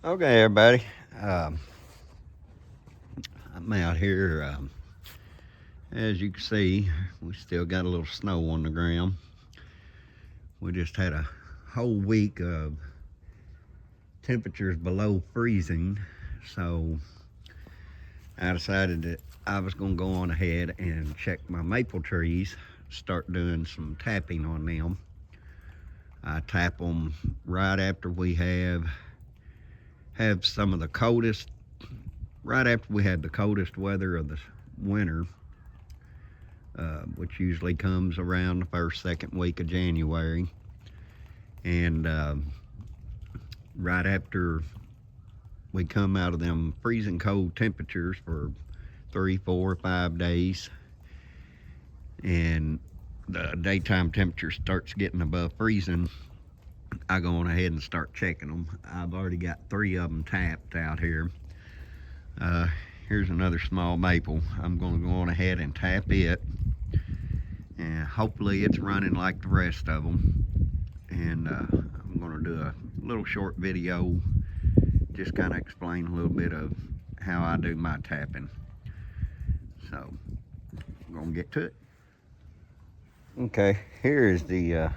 Okay, everybody. Um, I'm out here. As you can see, we still got a little snow on the ground. We just had a whole week of temperatures below freezing, so I decided that I was going to go on ahead and check my maple trees, start doing some tapping on them. I tap them right after we have some of the coldest, right after we had the coldest weather of the winter, which usually comes around the first, second week of January. And right after we come out of them freezing cold temperatures for 3, 4, 5 days, and the daytime temperature starts getting above freezing, I go on ahead and start checking them. I've already got 3 of them tapped out here. Here's another small maple. I'm going to go on ahead and tap it, and hopefully it's running like the rest of them. And I'm going to do a little short video, just kind of explain a little bit of how I do my tapping. So I'm going to get to it. Okay, here is the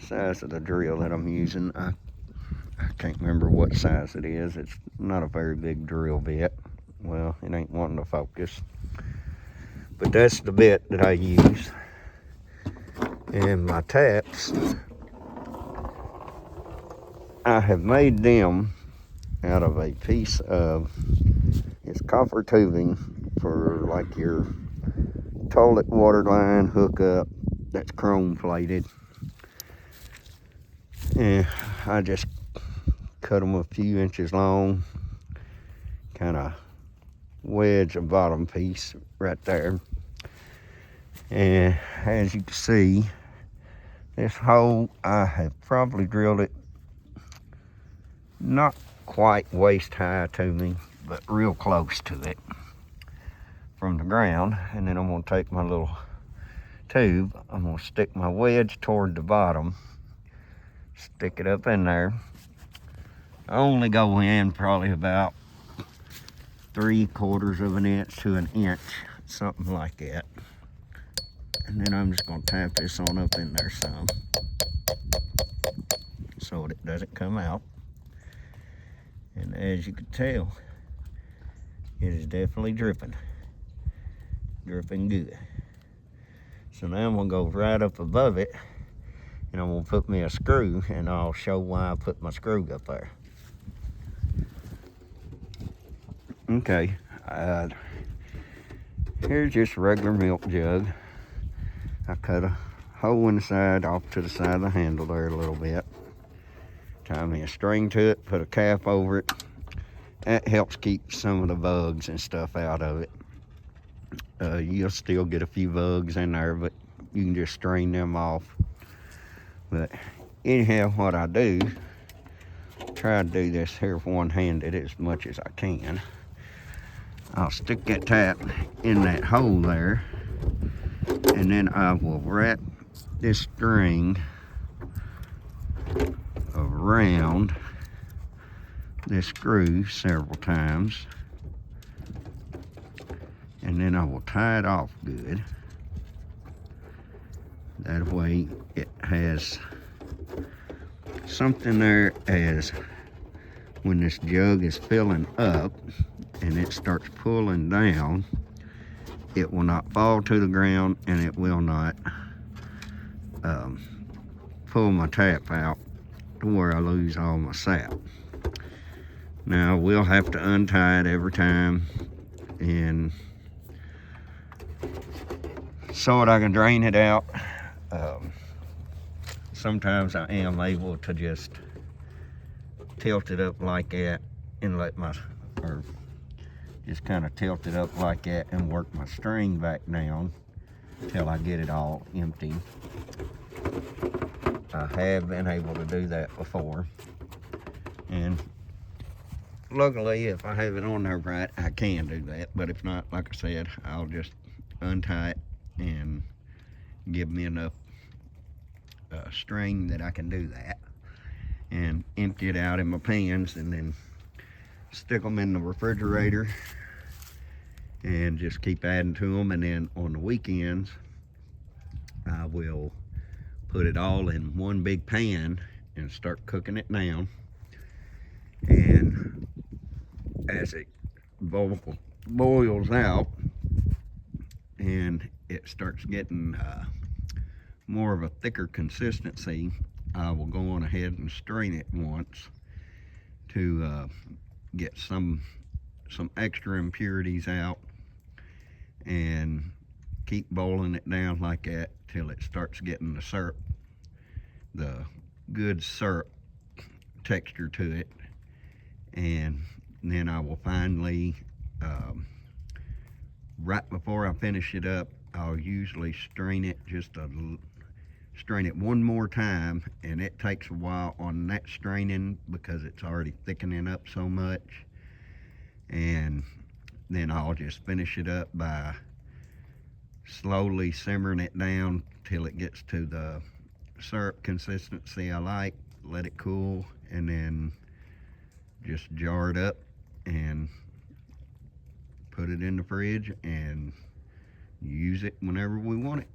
size of the drill that I'm using. I can't remember what size it is. It's not a very big drill bit. Well, it ain't wanting to focus. But that's the bit that I use. And my taps, I have made them out of a piece of, it's copper tubing for like your toilet water line hookup that's chrome plated. And I just cut them a few inches long, kind of wedge a bottom piece right there. And as you can see, this hole, I have probably drilled it not quite waist high to me, but real close to it from the ground. And then I'm going to take my little tube, I'm going to stick my wedge toward the bottom, stick it up in there. I only go in probably about 3/4 of an inch to an inch, something like that. And then I'm just going to tap this on up in there some, so it doesn't come out. And as you can tell, it is definitely dripping good. So now I'm going to go right up above it, and I'm going to put me a screw, and I'll show why I put my screw up there. Okay, here's just a regular milk jug. I cut a hole in the side off to the side of the handle there a little bit. Tie me a string to it, put a cap over it. That helps keep some of the bugs and stuff out of it. You'll still get a few bugs in there, but you can just strain them off. But anyhow, what I do, try to do this here one-handed as much as I can. I'll stick that tap in that hole there, and then I will wrap this string around this screw several times, and then I will tie it off good. That way it has something there, as when this jug is filling up and it starts pulling down, it will not fall to the ground, and it will not pull my tap out to where I lose all my sap. Now, we'll have to untie it every time, and so that I can drain it out. Sometimes I am able to just tilt it up like that and or just kind of tilt it up like that and work my string back down till I get it all empty. I have been able to do that before, and luckily, if I have it on there right, I can do that. But if not, like I said, I'll just untie it and give me enough string that I can do that. and empty it out in my pans, and then stick them in the refrigerator and just keep adding to them. And then on the weekends I will put it all in one big pan and start cooking it down. And as it boils out and it starts getting more of a thicker consistency, I will go on ahead and strain it once to get some extra impurities out, and keep boiling it down like that till it starts getting the syrup, the good syrup texture to it. And then I will finally, right before I finish it up, I'll usually strain it one more time, and it takes a while on that straining because it's already thickening up so much. And then I'll just finish it up by slowly simmering it down till it gets to the syrup consistency I like, let it cool, and then just jar it up and put it in the fridge and use it whenever we want it.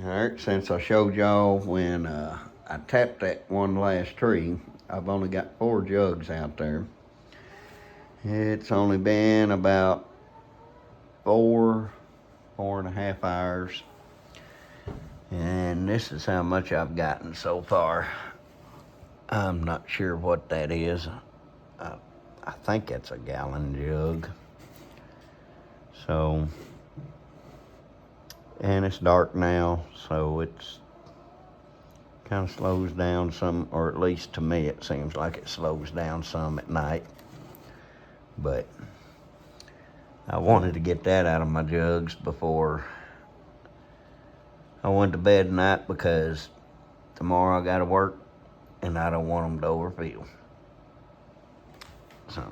Alright, since I showed y'all when I tapped that one last tree, I've only got 4 jugs out there. It's only been about 4.5 hours, and this is how much I've gotten so far. I'm not sure what that is. I think it's a gallon jug. So, and it's dark now, so it's kind of slows down some, or at least to me it seems like it slows down some at night. But I wanted to get that out of my jugs before I went to bed tonight, because tomorrow I gotta work and I don't want them to overfill. So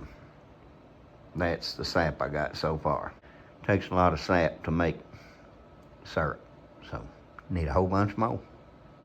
that's the sap I got so far. Takes a lot of sap to make syrup, so need a whole bunch more.